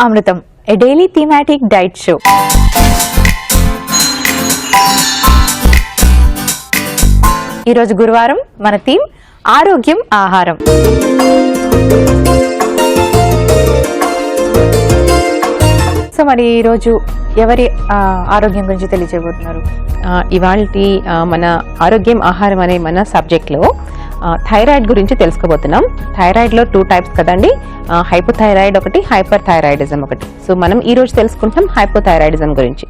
Amrutham, a daily thematic diet show. ఈరోజు గురువారం మన థీమ్ ఆరోగ్యం ఆహారం. సో మరి ఈరోజు ఎవరి ఆరోగ్యం గురించి తెలియజేయబోతున్నారు? ఇవాల్టి మన ఆరోగ్యం ఆహారం అనే మన సబ్జెక్ట్లో థైరాయిడ్ గురించి తెలుసుకోబోతున్నాం. థైరాయిడ్లో 2 టైప్స్ కదండి, హైపోథైరాయిడ్ ఒకటి, హైపర్ థైరాయిడిజం ఒకటి. సో మనం ఈ రోజు తెలుసుకుంటాం హైపోథైరాయిడిజం గురించి.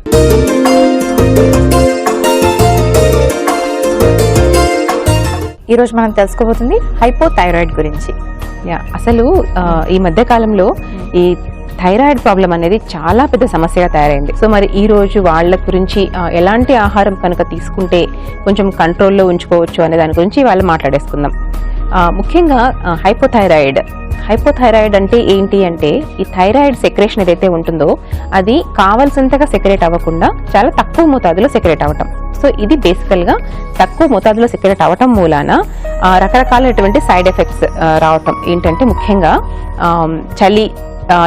ఈరోజు మనం తెలుసుకోబోతుంది హైపోథైరాయిడ్ గురించి. అసలు ఈ మధ్య కాలంలో ఈ థైరాయిడ్ ప్రాబ్లం అనేది చాలా పెద్ద సమస్యగా తయారైంది. సో మరి ఈ రోజు వాళ్ళ గురించి ఎలాంటి ఆహారం కనుక తీసుకుంటే కొంచెం కంట్రోల్లో ఉంచుకోవచ్చు అనే దాని గురించి వాళ్ళు మాట్లాడేసుకుందాం. ముఖ్యంగా హైపోథైరాయిడ్ అంటే ఏంటి అంటే, ఈ థైరాయిడ్ సెక్రేషన్ ఏదైతే ఉంటుందో అది కావాల్సినంతగా సెక్రేట్ అవ్వకుండా చాలా తక్కువ మోతాదులో సెక్రేట్ అవ్వటం. సో ఇది బేసికల్గా తక్కువ మోతాదులో సెక్రేట్ అవ్వటం మూలాన రకరకాలైనటువంటి సైడ్ ఎఫెక్ట్స్ రావటం. ఏంటంటే ముఖ్యంగా చలి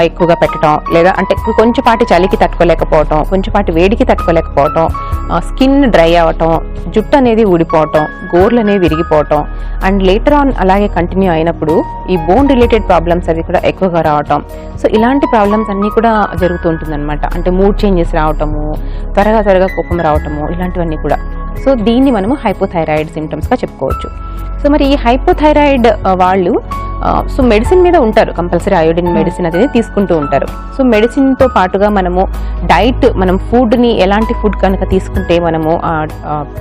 ఎక్కువగా పెట్టడం, లేదా అంటే కొంచెంపాటి చలికి తట్టుకోలేకపోవటం, కొంచెంపాటి వేడికి తట్టుకోలేకపోవటం, స్కిన్ డ్రై అవ్వటం, జుట్టు అనేది ఊడిపోవటం, గోర్లు అనేవి విరిగిపోవటం, అండ్ లేటర్ ఆన్ అలాగే కంటిన్యూ అయినప్పుడు ఈ బోన్ రిలేటెడ్ ప్రాబ్లమ్స్ అవి కూడా ఎక్కువగా రావటం. సో ఇలాంటి ప్రాబ్లమ్స్ అన్నీ కూడా జరుగుతూ ఉంటుందన్నమాట. అంటే మూడ్ చేంజెస్ రావటము, త్వరగా కోపం రావటము, ఇలాంటివన్నీ కూడా. సో దీన్ని మనము హైపోథైరాయిడ్ సిమ్టమ్స్గా చెప్పుకోవచ్చు. సో మరి ఈ హైపోథైరాయిడ్ వాళ్ళు సో మెడిసిన్ మీద ఉంటారు, కంపల్సరీ అయోడిన్ మెడిసిన్ అనేది తీసుకుంటూ ఉంటారు. సో మెడిసిన్తో పాటుగా మనము మనం ఫుడ్ని ఎలాంటి ఫుడ్ కనుక తీసుకుంటే మనము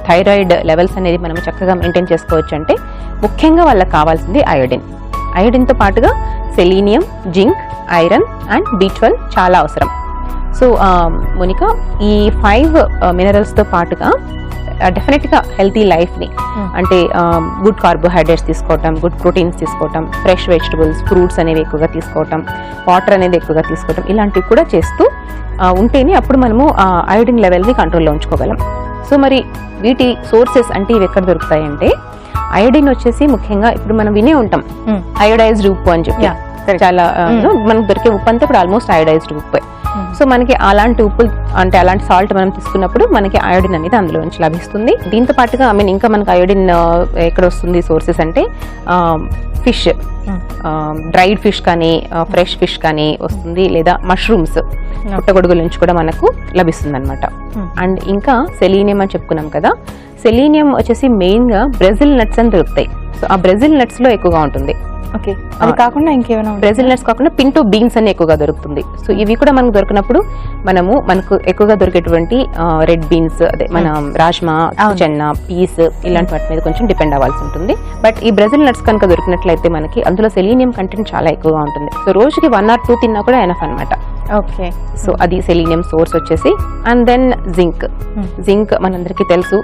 థైరాయిడ్ లెవెల్స్ అనేది మనము చక్కగా మెయింటైన్ చేసుకోవచ్చు అంటే, ముఖ్యంగా వాళ్ళకి కావాల్సింది అయోడిన్తో పాటుగా selenium, zinc, iron and B12 చాలా అవసరం. సో మోనికా, ఈ 5 మినరల్స్తో పాటుగా డెఫినెట్గా హెల్తీ లైఫ్ని అంటే గుడ్ కార్బోహైడ్రేట్స్ తీసుకోవటం, గుడ్ ప్రోటీన్స్ తీసుకోవటం, ఫ్రెష్ వెజిటబుల్స్, ఫ్రూట్స్ అనేవి ఎక్కువగా తీసుకోవటం, వాటర్ అనేది ఎక్కువగా తీసుకోవటం, ఇలాంటివి కూడా చేస్తూ ఉంటేనే అప్పుడు మనము అయోడిన్ లెవెల్ని కంట్రోల్లో ఉంచుకోగలం. సో మరి వీటి సోర్సెస్ అంటే ఇవి ఎక్కడ దొరుకుతాయంటే, అయోడిన్ వచ్చేసి ముఖ్యంగా ఇప్పుడు మనం వినే ఉంటాం అయోడైజ్డ్ ఉప్పు అని చెప్పి. చాలా మనకు దొరికే ఉప్పు అంతా ఇప్పుడు ఆల్మోస్ట్ అయోడైజ్డ్ ఉప్పు. సో మనకి అలాంటి ఉప్పులు అంటే అలాంటి సాల్ట్ మనం తీసుకున్నప్పుడు మనకి అయోడిన్ అనేది అందులో నుంచి లభిస్తుంది. దీంతో పాటుగా ఇంకా మనకి అయోడిన్ ఎక్కడ వస్తుంది సోర్సెస్ అంటే, ఫిష్, డ్రైడ్ ఫిష్ కానీ ఫ్రెష్ ఫిష్ కానీ వస్తుంది, లేదా మష్రూమ్స్, పుట్టగొడుగుల నుంచి కూడా మనకు లభిస్తుంది అనమాట. అండ్ ఇంకా సెలీనియం అని చెప్పుకున్నాం కదా, సెలీనియం వచ్చేసి మెయిన్గా బ్రెజిల్ నట్స్ అని దొరుకుతాయి. సో ఆ బ్రెజిల్ నట్స్ లో ఎక్కువగా ఉంటుంది. ఓకే, అది కాకుండా ఇంకేమైనా? బ్రెజిల్ నట్స్ కాకుండా పింటో బీన్స్ అని ఎక్కువగా దొరుకుతుంది. సో ఇవి కూడా మనకు దొరికినప్పుడు మనకు ఎక్కువగా దొరికేటువంటి రెడ్ బీన్స్, అదే మన రాజ్మా, చెన్నా, పీస్, ఇలాంటి వాటి మీద కొంచెం డిపెండ్ అవ్వాల్సి ఉంటుంది. బట్ ఈ బ్రెజిల్ నట్స్ కనుక దొరికినట్లయితే మనకి అందులో సెలీనియం కంటెంట్ చాలా ఎక్కువగా ఉంటుంది. సో రోజుకి 1 or 2 తిన్నా కూడా ఎనఫ్ అనమాట. ఓకే, సో అది సెలీనియం సోర్స్ వచ్చేసి. అండ్ దెన్ జింక్ మనందరికీ తెలుసు,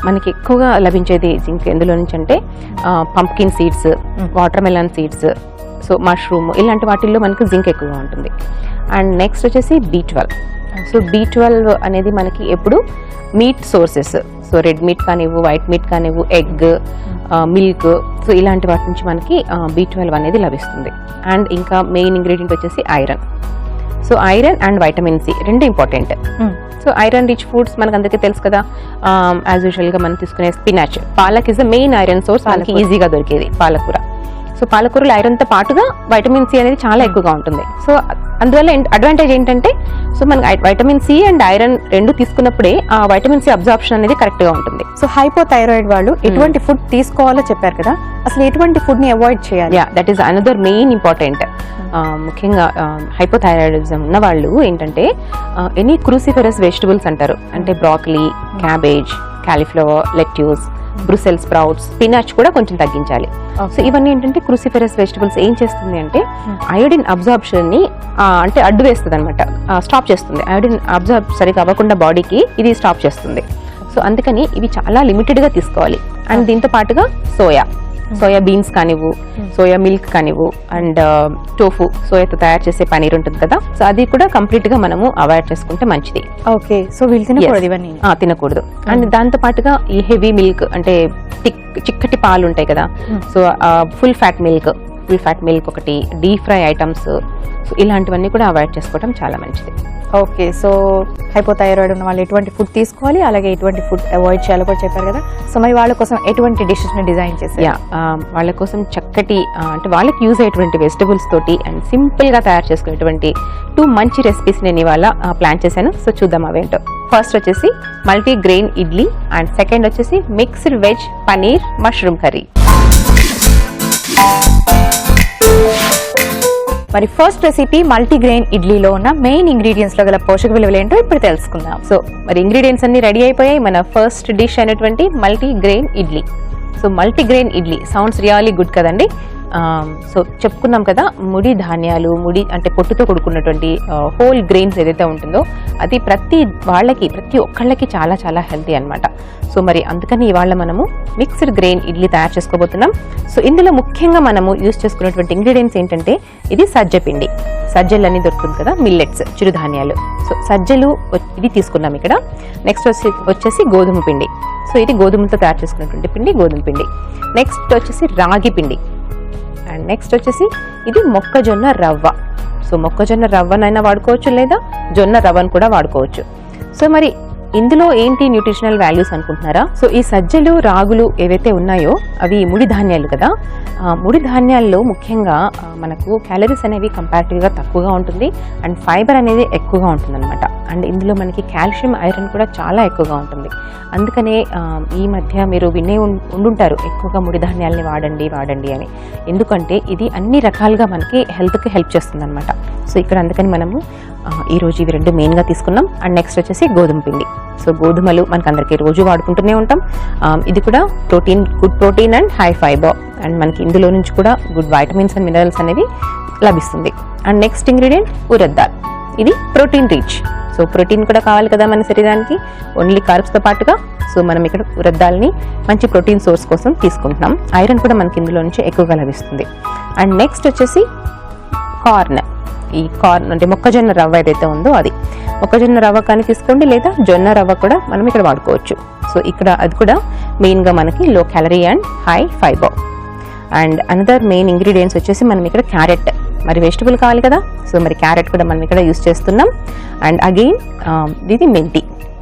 మనకి ఎక్కువగా లభించేది జింక్ ఎందులో నుంచి అంటే pumpkin seeds, water melon seeds, so mushroom, ఇలాంటి వాటిల్లో మనకి జింక్ ఎక్కువగా ఉంటుంది. అండ్ నెక్స్ట్ వచ్చేసి B12. సో B12 అనేది మనకి ఎప్పుడు meat sources, so red meat కానివ్వు, వైట్ మీట్ కానివ్వు, ఎగ్, మిల్క్, సో ఇలాంటి వాటి నుంచి మనకి B12 అనేది లభిస్తుంది. అండ్ ఇంకా మెయిన్ ఇంగ్రీడియంట్ వచ్చేసి iron. So iron and vitamin C 2 important. So iron rich foods మనకు అందరికీ తెలుసు కదా, యాజ్ యూజువల్ గా మనం తీసుకునే spinach, palak is the main iron source, మనకి ఈజీగా దొరికేది పాలకూర. సో పాలకూరలో ఐరన్తో పాటుగా వైటమిన్ C అనేది చాలా ఎక్కువగా ఉంటుంది. సో అందువల్ల అడ్వాంటేజ్ ఏంటంటే, సో మనకి వైటమిన్ C అండ్ ఐరన్ 2 తీసుకున్నప్పుడే ఆ వైటమిన్ C అబ్జార్ప్షన్ అనేది కరెక్ట్ గా ఉంటుంది. సో హైపోథైరాయిడ్ వాళ్ళు ఎటువంటి ఫుడ్ తీసుకోవాలో చెప్పారు కదా, అసలు ఎటువంటి ఫుడ్ ని అవాయిడ్ చేయాలి? That is another main important. ముఖ్యంగా హైపోథైరాయిడిజం ఉన్న వాళ్ళు ఏంటంటే, ఎనీ క్రూసిఫెరస్ వెజిటబుల్స్ అంటారు, అంటే broccoli, cabbage, cauliflower, lettuce, brussel sprouts, spinach కూడా కొంచెం తగ్గించాలి. సో ఇవన్నీ ఏంటంటే క్రూసిఫెరస్ వెజిటబుల్స్ ఏం చేస్తుంది అంటే, అయోడిన్ అబ్జార్ప్షన్ ని అంటే అడ్డు వేస్తుంది అనమాట, స్టాప్ చేస్తుంది. అయోడిన్ అబ్జార్బ్ సరిగా అవ్వకుండా బాడీకి ఇది స్టాప్ చేస్తుంది. సో అందుకని ఇవి చాలా లిమిటెడ్ గా తీసుకోవాలి. అండ్ దీంతో పాటుగా సోయా బీన్స్ కానివ్వు, సోయా మిల్క్ కానివ్వు, అండ్ టోఫు, సోయాతో తయారు చేసే పనీర్ ఉంటుంది కదా, సో అది కూడా కంప్లీట్ గా మనము అవాయిడ్ చేసుకుంటే మంచిది. ఓకే, సో వీళ్ళు తినకూడదు. అండ్ దాంతో పాటుగా ఈ హెవీ మిల్క్ అంటే చిక్కటి పాలు ఉంటాయి కదా, సో ఫుల్ ఫ్యాట్ మిల్క్ ఒకటి, డీప్ ఫ్రై ఐటమ్స్, సో ఇలాంటివన్నీ కూడా అవాయిడ్ చేసుకోవడం చాలా మంచిది. ఓకే, సో హైపోథైరాయిడ్ ఉన్న వాళ్ళు ఎటువంటి ఫుడ్ తీసుకోవాలి, అలాగే ఎటువంటి ఫుడ్ అవాయిడ్ చేయాలో కూడా చెప్పారు కదా. సో మరి వాళ్ళ కోసం ఎటువంటి డిషెస్ ని డిజైన్ చేశారు? వాళ్ళ కోసం చక్కటి అంటే వాళ్ళకి యూజ్ అయ్యేటువంటి వెజిటబుల్స్ తోటి అండ్ సింపుల్ గా తయారు చేసుకునేటువంటి 2 మంచి రెసిపీస్ నేను ఇవాళ ప్లాన్ చేశాను. సో చూద్దాం అవేంటో. ఫస్ట్ వచ్చేసి multi grain idli and second వచ్చేసి mixed veg paneer mushroom curry. మరి ఫస్ట్ రెసిపీ మల్టీగ్రెయిన్ ఇడ్లీలో ఉన్న మెయిన్ ఇంగ్రీడియంట్స్ లో గల పోషక విలువలు ఏంటో ఇప్పుడు తెలుసుకుందాం. సో మరి ఇంగ్రీడియంట్స్ అన్ని రెడీ అయిపోయాయి. మన ఫస్ట్ డిష్ అయినటువంటి multigrain idli. So multigrain idli sounds really good కదండి. సో చెప్పుకున్నాం కదా, ముడి ధాన్యాలు, ముడి అంటే పొట్టుతో కూడుకున్నటువంటి హోల్ గ్రెయిన్స్ ఏదైతే ఉంటుందో అది ప్రతి ఒక్కళ్ళకి చాలా చాలా హెల్తీ అన్నమాట. సో మరి అందుకని ఇవాళ మనము మిక్స్డ్ గ్రెయిన్ ఇడ్లీ తయారు చేసుకోబోతున్నాం. సో ఇందులో ముఖ్యంగా మనము యూజ్ చేసుకున్నటువంటి ఇంగ్రీడియంట్స్ ఏంటంటే ఇది సజ్జపిండి. సజ్జలు అన్ని దొరుకుతుంది కదా, మిల్లెట్స్, చిరుధాన్యాలు. సో సజ్జలు ఇది తీసుకున్నాం ఇక్కడ. నెక్స్ట్ వచ్చేసి గోధుమ పిండి. సో ఇది గోధుమలతో తయారు చేసుకున్నటువంటి పిండి, గోధుమ పిండి. నెక్స్ట్ వచ్చేసి రాగి పిండి అండ్ నెక్స్ట్ వచ్చేసి ఇది మొక్కజొన్న రవ్వ. సో మొక్కజొన్న రవ్వనైనా వాడుకోవచ్చు లేదా జొన్న రవ్వను కూడా వాడుకోవచ్చు. సో మరి ఇందులో ఏంటి న్యూట్రిషనల్ వాల్యూస్ అనుకుంటున్నారా? సో ఈ సజ్జలు, రాగులు ఏవైతే ఉన్నాయో అవి ముడి ధాన్యాలు కదా. ముడి ధాన్యాల్లో ముఖ్యంగా మనకు క్యాలరీస్ అనేవి కంపారిటివ్గా తక్కువగా ఉంటుంది అండ్ ఫైబర్ అనేది ఎక్కువగా ఉంటుంది అనమాట. అండ్ ఇందులో మనకి కాల్షియం, ఐరన్ కూడా చాలా ఎక్కువగా ఉంటుంది. అందుకనే ఈ మధ్య మీరు వినే ఉండుంటారు ఎక్కువగా ముడి ధాన్యాలని వాడండి అని. ఎందుకంటే ఇది అన్ని రకాలుగా మనకి హెల్త్కి హెల్ప్ చేస్తుంది అనమాట. సో ఇక్కడ అందుకని మనము ఈరోజు ఇవి 2 మెయిన్గా తీసుకున్నాం. అండ్ నెక్స్ట్ వచ్చేసి గోధుమ పిండి. సో గోధుమలు మనకు అందరికీ రోజు వాడుకుంటూనే ఉంటాం. ఇది కూడా good protein and high fibre and మనకి ఇందులో నుంచి కూడా గుడ్ వైటమిన్స్ అండ్ మినరల్స్ అనేవి లభిస్తుంది. And next ingredient urad dal. ఇది ప్రోటీన్ రిచ్. సో ప్రోటీన్ కూడా కావాలి కదా మన శరీరానికి, ఓన్లీ కార్బ్స్తో పాటుగా. సో మనం ఇక్కడ ఉరద్ దాల్ని మంచి ప్రోటీన్ సోర్స్ కోసం తీసుకుంటున్నాం. ఐరన్ కూడా మనకి ఇందులో నుంచి ఎక్కువగా లభిస్తుంది. అండ్ నెక్స్ట్ వచ్చేసి కార్న్. ఈ కార్న్ అంటే మొక్కజొన్న రవ్వ ఏదైతే ఉందో అది. మొక్కజొన్న రవ్వ కానీ తీసుకోండి లేదా జొన్న రవ్వ కూడా మనం ఇక్కడ వాడుకోవచ్చు. సో ఇక్కడ అది కూడా మెయిన్గా మనకి low calorie and high fibre. And another main ingredients వచ్చేసి మనం ఇక్కడ క్యారెట్. మరి వెజిటబుల్ కావాలి కదా, సో మరి క్యారెట్ కూడా మనం ఇక్కడ యూస్ చేస్తున్నాం. అండ్ అగైన్ ఇది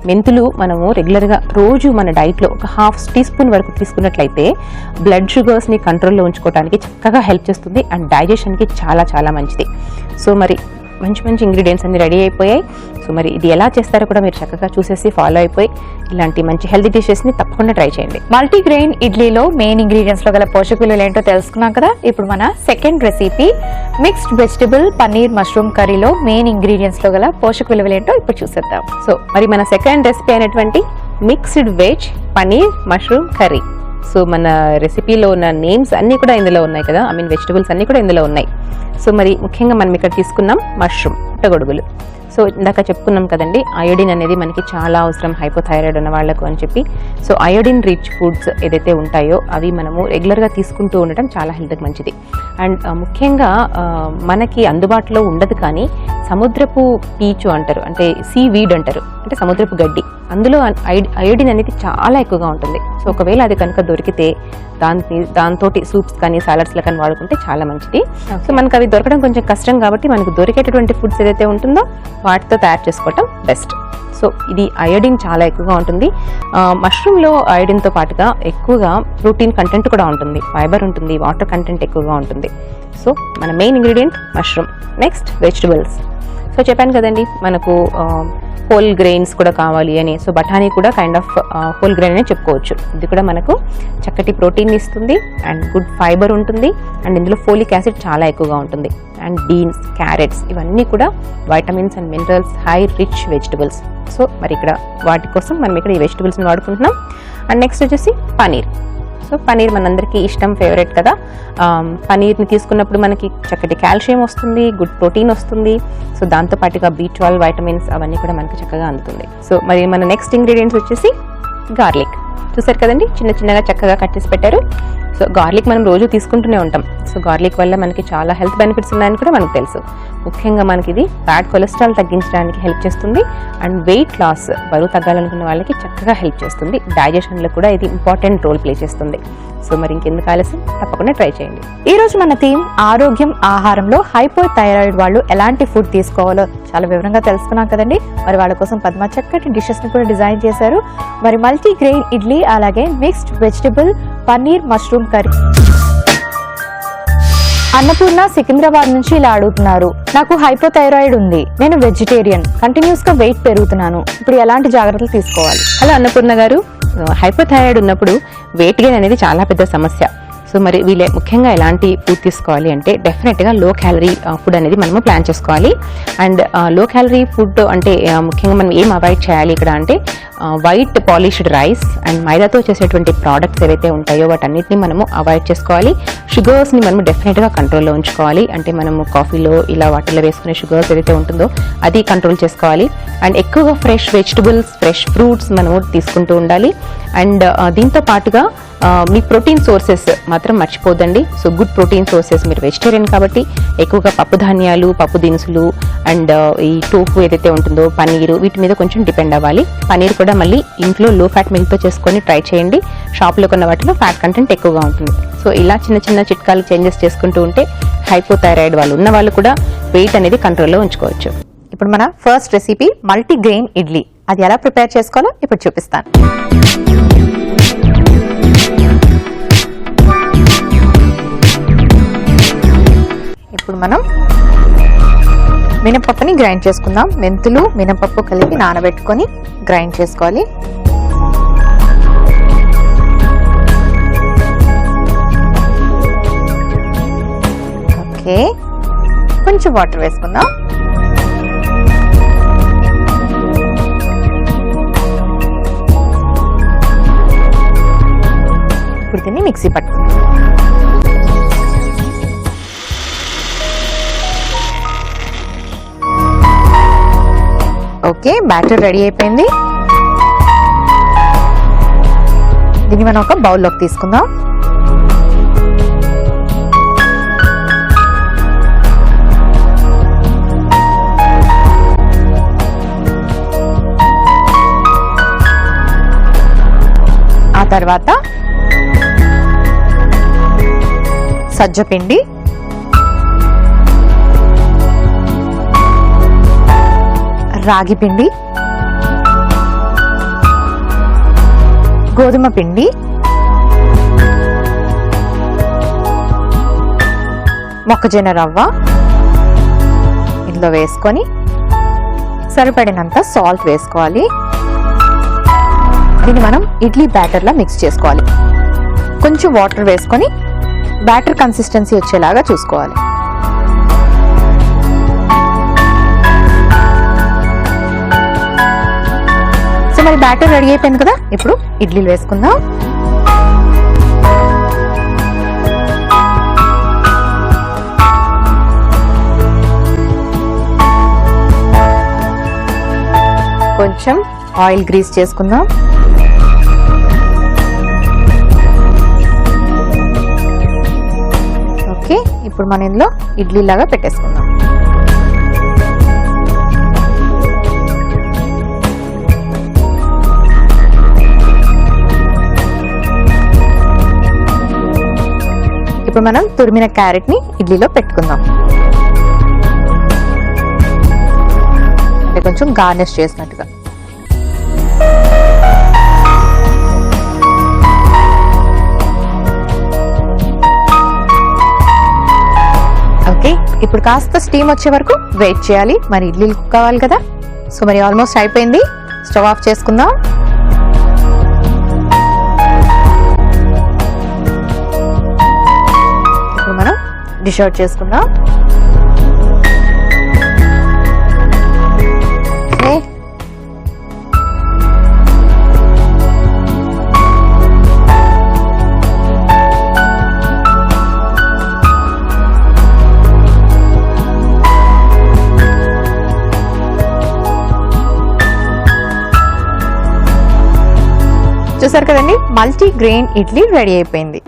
మెంతులు మనము రెగ్యులర్గా రోజు మన డైట్లో ఒక 1/2 టీ స్పూన్ వరకు తీసుకున్నట్లయితే బ్లడ్ షుగర్స్ని కంట్రోల్లో ఉంచుకోవడానికి చక్కగా హెల్ప్ చేస్తుంది అండ్ డైజెషన్కి చాలా చాలా మంచిది. సో మరి మంచి ఇంగ్రీడియంట్స్ అన్ని రెడీ అయిపోయాయి. సో మరి ఇది ఎలా చేస్తారో కూడా మీరు చక్కగా చూసేసి ఫాలో అయిపోయి ఇలాంటి మంచి హెల్తీ డిషెస్ని తప్పకుండా ట్రై చేయండి. మల్టీగ్రెయిన్ ఇడ్లీలో మెయిన్ ఇంగ్రీడియంట్స్ లో గల పోషక విలువలు ఏంటో తెలుసుకున్నాం కదా. ఇప్పుడు మన second recipe mixed vegetable paneer mushroom కర్రీలో మెయిన్ ఇంగ్రీడియంట్స్ లో గల పోషక విలువలు ఏంటో ఇప్పుడు చూసేద్దాం. సో మరి మన సెకండ్ రెసిపీ అయినటువంటి mixed veg paneer mushroom curry. So మన రెసిపీలో ఉన్న నేమ్స్ అన్నీ కూడా ఇందులో ఉన్నాయి కదా, వెజిటబుల్స్ అన్నీ కూడా ఇందులో ఉన్నాయి. సో మరి ముఖ్యంగా మనం ఇక్కడ తీసుకున్నాం మష్రూమ్, పుట్టగొడుగులు. సో ఇందాక చెప్పుకున్నాం కదండి, అయోడిన్ అనేది మనకి చాలా అవసరం హైపోథైరాయిడ్ ఉన్న వాళ్ళకు అని చెప్పి. సో అయోడిన్ రిచ్ ఫుడ్స్ ఏదైతే ఉంటాయో అవి మనము రెగ్యులర్గా తీసుకుంటూ ఉండటం చాలా హెల్త్కి మంచిది. అండ్ ముఖ్యంగా మనకి అందుబాటులో ఉండదు కానీ సముద్రపు పీచు అంటారు, అంటే సీ వీడ్ అంటారు, అంటే సముద్రపు గడ్డి, అందులో అయోడిన్ అనేది చాలా ఎక్కువగా ఉంటుంది. సో ఒకవేళ అది కనుక దొరికితే దాంతో సూప్స్ కానీ సాలడ్స్లో కానీ వాడుకుంటే చాలా మంచిది. సో మనకు అవి దొరకడం కొంచెం కష్టం కాబట్టి మనకు దొరికేటటువంటి ఫుడ్స్ ఏదైతే ఉంటుందో వాటితో తయారు చేసుకోవటం బెస్ట్. సో ఇది అయోడిన్ చాలా ఎక్కువగా ఉంటుంది. మష్రూమ్లో అయోడిన్తో పాటుగా ఎక్కువగా ప్రోటీన్ కంటెంట్ కూడా ఉంటుంది, ఫైబర్ ఉంటుంది, వాటర్ కంటెంట్ ఎక్కువగా ఉంటుంది. సో మన main ingredient mushroom. Next vegetables. So చెప్పాను కదండి మనకు హోల్ గ్రెయిన్స్ కూడా కావాలి అని. సో బఠానీ కూడా కైండ్ ఆఫ్ హోల్ గ్రెయిన్ అనే చెప్పుకోవచ్చు. ఇది కూడా మనకు చక్కటి ప్రోటీన్ ఇస్తుంది అండ్ గుడ్ ఫైబర్ ఉంటుంది అండ్ ఇందులో ఫోలిక్ యాసిడ్ చాలా ఎక్కువగా ఉంటుంది. అండ్ బీన్స్, క్యారెట్స్ ఇవన్నీ కూడా vitamins and minerals high rich vegetables. So మరి ఇక్కడ వాటి కోసం మనం ఇక్కడ ఈ వెజిటబుల్స్ని వాడుకుంటున్నాం. అండ్ నెక్స్ట్ వచ్చేసి పనీర్. సో పనీర్ మనందరికీ ఇష్టం, ఫేవరెట్ కదా. పనీర్ని తీసుకున్నప్పుడు మనకి చక్కటి కాల్షియం వస్తుంది, గుడ్ ప్రోటీన్ వస్తుంది. సో దాంతోపాటుగా B12 వైటమిన్స్ అవన్నీ కూడా మనకి చక్కగా అందుతుంది. సో మరి మన నెక్స్ట్ ఇంగ్రీడియంట్స్ వచ్చేసి గార్లిక్. చూసారు కదండి, చిన్నగా చక్కగా కట్ చేసి పెట్టారు. సో గార్లిక్ మనం రోజు తీసుకుంటూనే ఉంటాం. సో సో గార్లిక్ వల్ల మనకి చాలా హెల్త్ బెనిఫిట్స్ ఉన్నాయని కూడా మనకు తెలుసు. ముఖ్యంగా మనకి ఇది బ్యాడ్ కొలెస్ట్రాల్ తగ్గించడానికి హెల్ప్ చేస్తుంది అండ్ వెయిట్ లాస్, బరువు తగ్గాలనుకున్న వాళ్ళకి చక్కగా హెల్ప్ చేస్తుంది. డైజెషన్లో కూడా ఇది ఇంపార్టెంట్ రోల్ ప్లే చేస్తుంది. సో మరి ఇంకెందుకు ఆలస్యం, తప్పకుండా ట్రై చేయండి. ఈ రోజు మన థీమ్ ఆరోగ్యం ఆహారంలో హైపోథైరాయిడ్ వాళ్ళు ఎలాంటి ఫుడ్ తీసుకోవాలో చాలా వివరంగా తెలుసుకున్నాం కదండి. మరి వాళ్ళ కోసం పద్మ చక్కటి డిషెస్ ని కూడా డిజైన్ చేశారు. మరి మల్టీ గ్రెయిన్ ఇడ్లీ, అలాగే mixed vegetable paneer mushroom curry. Annapurna Secunderabad నుంచి ఇలా అడుగుతున్నారు, నాకు హైపోథైరాయిడ్ ఉంది, నేను వెజిటేరియన్, కంటిన్యూస్ గా వెయిట్ పెరుగుతున్నాను, ఇప్పుడు ఎలాంటి జాగ్రత్తలు తీసుకోవాలి? హలో అన్నపూర్ణ గారు, హైపోథైరాయిడ్ ఉన్నప్పుడు వెయిట్ గెయిన్ అనేది చాలా పెద్ద సమస్య. సో మరి వీళ్ళే ముఖ్యంగా ఎలాంటి ఫుడ్ తీసుకోవాలి అంటే డెఫినెట్గా లో క్యాలరీ ఫుడ్ అనేది మనము ప్లాన్ చేసుకోవాలి. అండ్ లో క్యాలరీ ఫుడ్ అంటే ముఖ్యంగా మనం ఏం అవాయిడ్ చేయాలి ఇక్కడ అంటే వైట్ పాలిష్డ్ రైస్ అండ్ మైదాతో చేసేటువంటి ప్రోడక్ట్స్ ఏవైతే ఉంటాయో వాటన్నిటిని మనము అవాయిడ్ చేసుకోవాలి. షుగర్స్ని మనము డెఫినెట్గా కంట్రోల్లో ఉంచుకోవాలి. అంటే మనము కాఫీలో ఇలా వాటిలో వేసుకునే షుగర్స్ ఏదైతే ఉంటుందో అది కంట్రోల్ చేసుకోవాలి. అండ్ ఎక్కువగా ఫ్రెష్ వెజిటబుల్స్, ఫ్రెష్ ఫ్రూట్స్ మనము తీసుకుంటూ ఉండాలి. అండ్ దీంతో పాటుగా మీ ప్రోటీన్ సోర్సెస్ మాత్రం మర్చిపోద్దండి. సో గుడ్ ప్రోటీన్ సోర్సెస్, మీరు వెజిటేరియన్ కాబట్టి ఎక్కువగా పప్పు ధాన్యాలు, పప్పు దినుసులు అండ్ ఈ టోఫు ఏదైతే ఉంటుందో పన్నీరు, వీటి మీద కొంచెం డిపెండ్ అవ్వాలి. పన్నీర్ కూడా మళ్ళీ ఇంట్లో లో ఫ్యాట్ మిల్క్తో చేసుకొని ట్రై చేయండి. షాప్లో కొన్న వాటిలో ఫ్యాట్ కంటెంట్ ఎక్కువగా ఉంటుంది. సో ఇలా చిన్న చిన్న చిట్కాలు చేంజెస్ చేసుకుంటూ ఉంటే హైపోథైరాయిడ్ వాళ్ళు ఉన్న వాళ్ళు కూడా వెయిట్ అనేది కంట్రోల్లో ఉంచుకోవచ్చు. ఇప్పుడు మన first recipe multi grain idli. అది ఎలా ప్రిపేర్ చేసుకోవాలో ఇప్పుడు చూపిస్తాను. ఇప్పుడు మనం మినపప్పుని గ్రైండ్ చేసుకుందాం. మెంతులు, మినపప్పు కలిపి నానబెట్టుకొని గ్రైండ్ చేసుకోవాలి. ఓకే, కొంచెం వాటర్ వేసుకుందాం. ఇప్పుడు దీన్ని మిక్సీ పట్టుకుందాం. ఓకే, బ్యాటర్ రెడీ అయిపోయింది. దీన్ని మనం ఒక బౌల్లోకి తీసుకుందాం. ఆ తర్వాత సజ్జపిండి, రాగి పిండి, గోధుమ పిండి, మొక్కజొన్న రవ్వ ఇందులో వేసుకొని సరిపడినంత సాల్ట్ వేసుకోవాలి. దీన్ని మనం ఇడ్లీ బ్యాటర్లా మిక్స్ చేసుకోవాలి. కొంచెం వాటర్ వేసుకొని బ్యాటర్ కన్సిస్టెన్సీ వచ్చేలాగా చూసుకోవాలి. సో మరి బ్యాటర్ రెడీ అయిపోయింది కదా, ఇప్పుడు ఇడ్లీలు వేసుకుందాం. కొంచెం ఆయిల్ గ్రీస్ చేసుకుందాం. ఓకే, ఇప్పుడు మనం ఇందులో ఇడ్లీ లాగా పెట్టేసుకుందాం. ఇప్పుడు మనం తురిమిన క్యారెట్ ని ఇడ్లీలో పెట్టుకుందాం. అంటే కొంచెం గార్నిష్ చేసినట్టుగా. ఓకే, ఇప్పుడు కాస్త స్టీమ్ వచ్చే వరకు వెయిట్ చేయాలి. మరి ఇడ్లీలు కుక్ కావాలి కదా. సో మరి ఆల్మోస్ట్ అయిపోయింది. స్టవ్ ఆఫ్ చేసుకుందాం. ఇప్పుడు మనం డిష్ అవుట్ చేసుకుందాం. చూసారు కదండి, మల్టీ గ్రెయిన్ ఇడ్లీ రెడీ అయిపోయింది.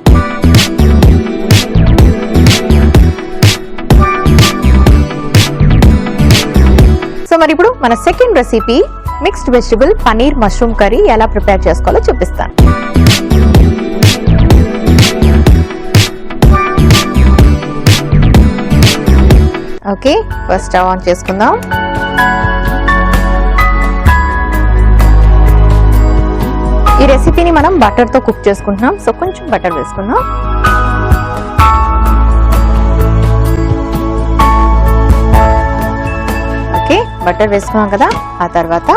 సో మరి ఇప్పుడు మన second recipe mixed vegetable paneer mushroom curry ఎలా ప్రిపేర్ చేసుకోవాలో చూపిస్తాను. ఓకే, ఫస్ట్ స్టవ్ ఆన్ చేసుకుందాం. ఈ రెసిపీని మనం బటర్ తో కుక్ చేసుకుంటున్నాం. సో కొంచెం బటర్ వేసుకుందాం. ఓకే, బటర్ వేసుకున్నాం కదా. ఆ తర్వాత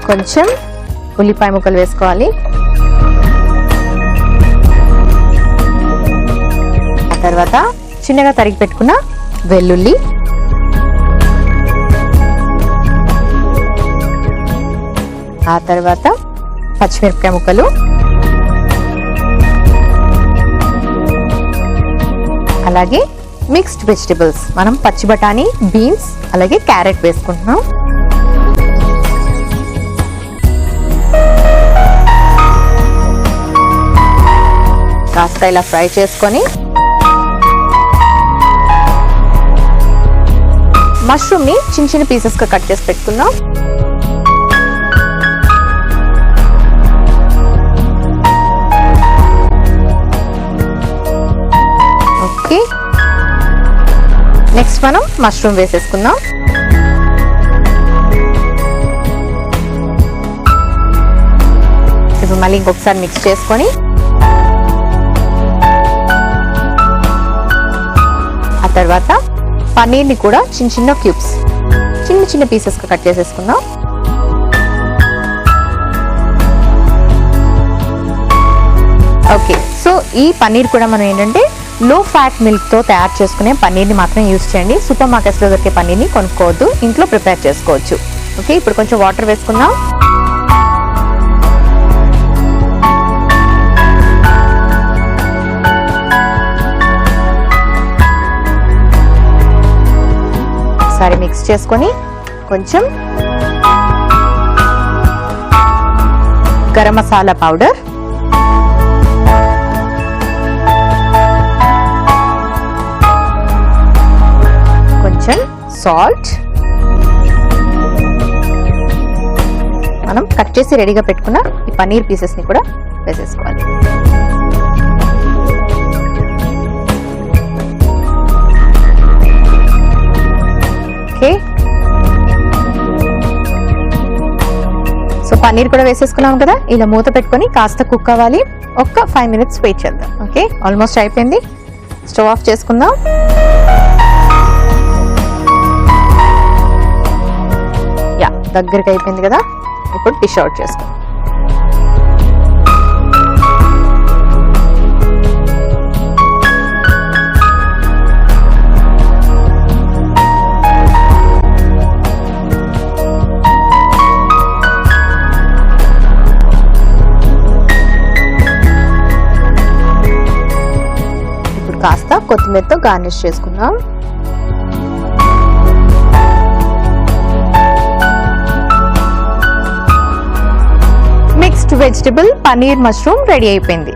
కొంచెం ఉల్లిపాయ ముక్కలు వేసుకోవాలి. తర్వాత చిన్నగా తరిగి పెట్టుకున్న వెల్లుల్లి, ఆ తర్వాత పచ్చిమిరపకాయ ముక్కలు, అలాగే మిక్స్డ్ వెజిటబుల్స్ మనం పచ్చి బఠానీ, బీన్స్, అలాగే క్యారెట్ వేసుకుంటున్నాం. కాస్త ఇలా ఫ్రై చేసుకొని మష్రూమ్ ని చిన్న చిన్న పీసెస్ గా కట్ చేసి పెట్టుకుందాం. ఓకే, నెక్స్ట్ మనం మష్రూమ్ వేసేసుకుందాం. ఇప్పుడు మళ్ళీ ఇంకొకసారి మిక్స్ చేసుకొని ఆ తర్వాత పన్నీర్ ని కూడా చిన్న చిన్న క్యూబ్స్, చిన్న చిన్న పీసెస్ గా కట్ చేసేసుకుందాం. ఓకే, సో ఈ పన్నీర్ కూడా మనం ఏంటంటే లో ఫ్యాట్ మిల్క్ తో తయారు చేసుకునే పన్నీర్ ని మాత్రం యూజ్ చేయండి. సూపర్ మార్కెట్స్ లో దొరికే పన్నీర్ ని కొనుక్కోవద్దు, ఇంట్లో ప్రిపేర్ చేసుకోవచ్చు. ఓకే, ఇప్పుడు కొంచెం వాటర్ వేసుకుందాం. ఒకసారి మిక్స్ చేసుకొని కొంచెం గరం మసాలా పౌడర్, కొంచెం సాల్ట్, మనం కట్ చేసి రెడీగా పెట్టుకున్న ఈ పన్నీర్ పీసెస్ ని కూడా వేసేసుకోవాలి. సో పన్నీర్ కూడా వేసేసుకున్నాం కదా. ఇలా మూత పెట్టుకొని కాస్త కుక్ అవ్వాలి. ఒక్క 5 minutes వెయిట్ చేద్దాం. ఓకే, ఆల్మోస్ట్ అయిపోయింది. స్టవ్ ఆఫ్ చేసుకుందాం. యా, దగ్గరికి అయిపోయింది కదా. ఇప్పుడు డిష్ అవుట్ చేసుకుందాం. కాస్త కొత్తిమీరతో గార్నిష్ చేసుకుందాం. Mixed vegetable paneer mushroom ready అయిపోయింది.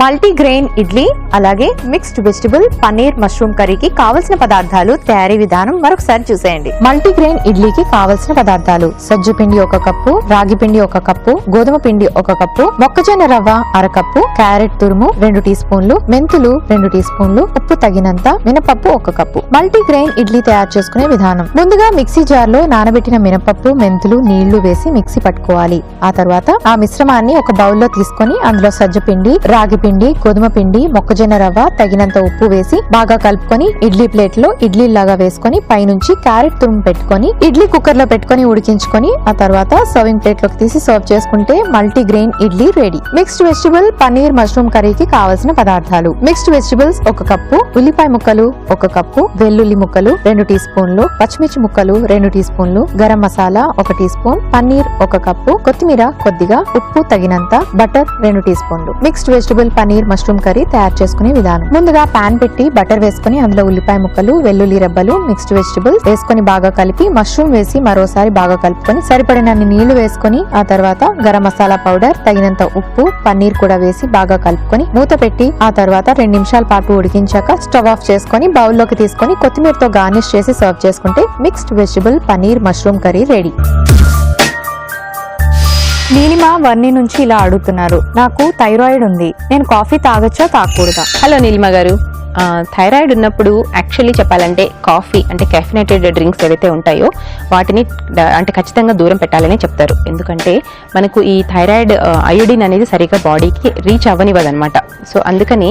మల్టీగ్రెయిన్ ఇడ్లీ అలాగే మిక్స్డ్ వెజిటబుల్ పనీర్ మష్రూమ్ కర్రీకి కావలసిన పదార్థాలు, తయారీ విధానం మరొకసారి చూసేయండి. మల్టీగ్రెయిన్ ఇడ్లీకి కావలసిన పదార్థాలు: సజ్జ పిండి 1 కప్పు, రాగి పిండి 1 కప్పు, గోధుమ పిండి 1 కప్పు, మొక్కజొన్న రవ్వ 1/2 కప్పు, క్యారెట్ తురుము 2 టీ స్పూన్లు, మెంతులు 2 టీ స్పూన్లు, ఉప్పు తగినంత, మినపప్పు 1 కప్పు. మల్టీగ్రెయిన్ ఇడ్లీ తయారు చేసుకునే విధానం: ముందుగా మిక్సీ జార్ లో నానబెట్టిన మినపప్పు, మెంతులు, నీళ్లు వేసి మిక్సీ పట్టుకోవాలి. ఆ తర్వాత ఆ మిశ్రమాన్ని ఒక బౌల్లో తీసుకొని అందులో సజ్జ పిండి, రాగి పిండి, గోధుమ పిండి, మొక్కజొన్న రవ్వ, తగినంత ఉప్పు వేసి బాగా కలుపుకొని ఇడ్లీ ప్లేట్ లో ఇడ్లీ లాగా వేసుకొని పైనుంచి క్యారెట్ తురుము పెట్టుకొని ఇడ్లీ కుక్కర్ లో పెట్టుకొని ఉడికించుకొని ఆ తర్వాత సర్వింగ్ ప్లేట్ లోకి తీసి సర్వ్ చేసుకుంటే multigrain idli ready. Mixed vegetable paneer mushroom కర్రీకి కావలసిన పదార్థాలు: మిక్స్డ్ వెజిటబుల్స్ 1 కప్పు, ఉల్లిపాయ ముక్కలు 1 కప్పు, వెల్లుల్లి ముక్కలు 2 టీ స్పూన్లు, పచ్చిమిర్చి ముక్కలు 2 టీ స్పూన్లు, garam masala 1 tea spoon, paneer 1 cup, కొత్తిమీర కొద్దిగా, ఉప్పు తగినంత, బటర్ 2 టీ స్పూన్లు. Mixed vegetable paneer mushroom curry తయారు చేసుకునే విధానం. ముందుగా పాన్ పెట్టి బటర్ వేసుకుని అందులో ఉల్లిపాయ ముక్కలు, వెల్లుల్లి రెబ్బలు, మిక్స్డ్ వెజిటబుల్స్ వేసుకుని బాగా కలిపి మష్రూమ్ వేసి మరోసారి బాగా కలుపుకొని సరిపడినన్ని నీళ్లు వేసుకుని ఆ తర్వాత గరం మసాలా పౌడర్, తగినంత ఉప్పు, పన్నీర్ కూడా వేసి బాగా కలుపుకొని మూత పెట్టి ఆ తర్వాత 2 నిమిషాల పాటు ఉడికించాక స్టవ్ ఆఫ్ చేసుకుని బౌల్లోకి తీసుకొని కొత్తిమీరతో గార్నిష్ చేసి సర్వ్ చేసుకుంటే mixed vegetable paneer mushroom curry ready. Neelima Varni నుంచి ఇలా అడుగుతున్నారు, నాకు థైరాయిడ్ ఉంది, నేను కాఫీ తాగొచ్చా తాగకూడదా? హలో నీలిమ గారు, థైరాయిడ్ ఉన్నప్పుడు యాక్చువల్లీ చెప్పాలంటే కాఫీ అంటే కెఫినేటెడ్ డ్రింక్స్ ఏవైతే ఉంటాయో వాటిని అంటే ఖచ్చితంగా దూరం పెట్టాలని చెప్తారు. ఎందుకంటే మనకు ఈ థైరాయిడ్ అయోడిన్ అనేది సరిగ్గా బాడీకి రీచ్ అవ్వనివ్వదన్నమాట. సో అందుకని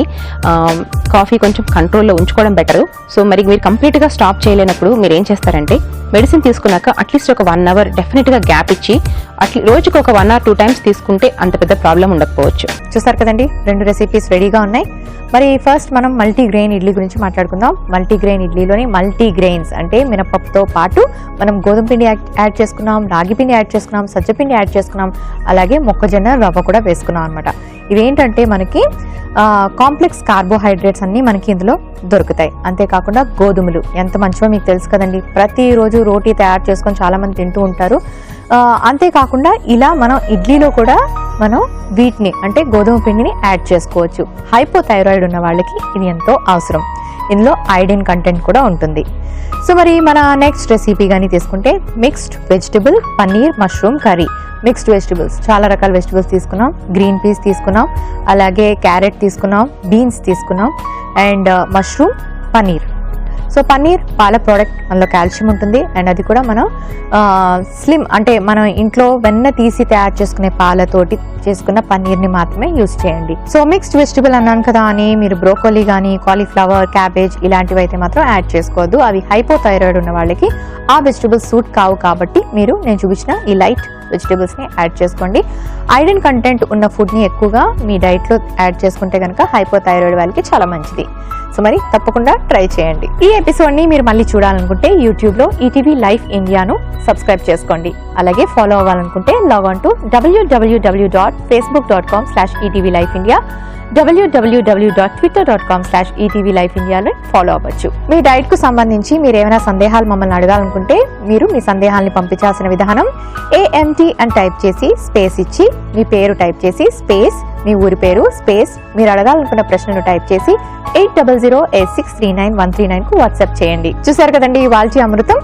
కాఫీ కొంచెం కంట్రోల్లో ఉంచుకోవడం బెటరు. సో మరి మీరు కంప్లీట్గా స్టాప్ చేయలేనప్పుడు మీరు ఏం చేస్తారంటే మెడిసిన్ తీసుకున్నాక అట్లీస్ట్ ఒక 1 అవర్ డెఫినెట్గా గ్యాప్ ఇచ్చి రోజుకు ఒక 1 or 2 టైమ్స్ తీసుకుంటే అంత పెద్ద ప్రాబ్లం ఉండకపోవచ్చు. చూసారు కదండి, 2 రెసిపీస్ రెడీగా ఉన్నాయి. మరి ఫస్ట్ మనం మల్టీగ్రెయిన్ ఇడ్లీ గురించి మాట్లాడుకుందాం. మల్టీగ్రెయిన్ ఇడ్లీలోని మల్టీగ్రెయిన్స్ అంటే మినపప్పుతో పాటు మనం గోధుమ పిండి యాడ్ చేసుకున్నాం, రాగి పిండి యాడ్ చేసుకున్నాం, సజ్జపిండి యాడ్ చేసుకున్నాం, అలాగే మొక్కజొన్న రవ్వ కూడా వేసుకున్నాం అనమాట. ఇవేంటంటే మనకి కాంప్లెక్స్ కార్బోహైడ్రేట్స్ అన్ని మనకి ఇందులో దొరుకుతాయి. అంతేకాకుండా గోధుమలు ఎంత మంచివో మీకు తెలుసు కదండి, ప్రతిరోజు రోటీ తయారు చేసుకొని చాలా మంది తింటూ ఉంటారు. అంతేకాకుండా ఇలా మనం ఇడ్లీలో కూడా మనం వీటిని అంటే గోధుమ పిండిని యాడ్ చేసుకోవచ్చు. హైపోథైరాయిడ్ ఉన్న వాళ్ళకి ఇది ఎంతో అవసరం. ఇందులో ఐరన్ కంటెంట్ కూడా ఉంటుంది. సో మరి మన నెక్స్ట్ రెసిపీ కానీ తీసుకుంటే mixed vegetable paneer mushroom curry. Mixed vegetables చాలా రకాల వెజిటబుల్స్ తీసుకున్నాం. గ్రీన్ పీస్ తీసుకున్నాం, అలాగే క్యారెట్ తీసుకున్నాం, బీన్స్ తీసుకున్నాం and mushroom, paneer. So paneer పాల ప్రోడక్ట్, అందులో కాల్షియం ఉంటుంది అండ్ అది కూడా మనం స్లిమ్ అంటే మనం ఇంట్లో వెన్న తీసి తయారు చేసుకునే పాలతోటి చేసుకున్న పన్నీర్ని మాత్రమే యూజ్ చేయండి. సో మిక్స్డ్ వెజిటబుల్ అన్నాను కదా అని మీరు బ్రోకోలీ కానీ కాలీఫ్లవర్, క్యాబేజ్ ఇలాంటివి అయితే మాత్రం యాడ్ చేసుకోవద్దు. అవి హైపోథైరాయిడ్ ఉన్న వాళ్ళకి ఆ వెజిటబుల్స్ సూట్ కావు కాబట్టి మీరు నేను చూపించిన ఈ లైట్ వెజిటబుల్స్ని యాడ్ చేసుకోండి. ఐరన్ కంటెంట్ ఉన్న ఫుడ్ని ఎక్కువగా మీ డైట్లో యాడ్ చేసుకుంటే కనుక హైపోథైరాయిడ్ వాళ్ళకి చాలా మంచిది. సో మరి తప్పకుండా ట్రై చేయండి. ఈ ఎపిసోడ్ని మీరు మళ్ళీ చూడాలనుకుంటే యూట్యూబ్లో ఈటీవీ లైఫ్ ఇండియాను సబ్స్క్రైబ్ చేసుకోండి. అలాగే ఫాలో అవ్వాలనుకుంటే log on to www.facebook.com/etvlifeindia, www.twitter.com/etvlifeindia follow అవ్వచ్చు. మీ డైట్ కు సంబంధించి మీరు ఏమైనా సందేహాలు మమ్మల్ని అడగాలనుకుంటే మీరు మీ సందేహాన్ని పంపించాల్సిన విధానం AMT అని టైప్ చేసి స్పేస్ ఇచ్చి మీ పేరు టైప్ చేసి స్పేస్ మీ ఊరి పేరు స్పేస్ మీరు అడగాలనుకున్న ప్రశ్నను టైప్ చేసి 8008639139 కు వాట్సాప్ చేయండి. చూసారు కదండి ఇవాల్టి అమృతం.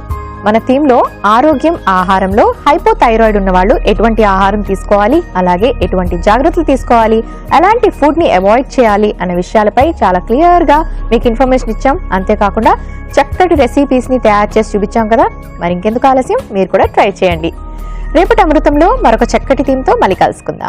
మన థీమ్ లో ఆరోగ్యం ఆహారంలో హైపోథైరాయిడ్ ఉన్న వాళ్ళు ఎటువంటి ఆహారం తీసుకోవాలి, అలాగే ఎటువంటి జాగ్రత్తలు తీసుకోవాలి, ఎలాంటి ఫుడ్ ని అవాయిడ్ చేయాలి అనే విషయాలపై చాలా క్లియర్ గా మీకు ఇన్ఫర్మేషన్ ఇచ్చాం. అంతేకాకుండా చక్కటి రెసిపీస్ ని తయారు చేసి చూపించాం కదా, మరి ఇంకెందుకు ఆలస్యం, మీరు కూడా ట్రై చేయండి. రేపటి అమృతంలో మరొక చక్కటి థీమ్ తో మళ్ళీ కలుసుకుందాం.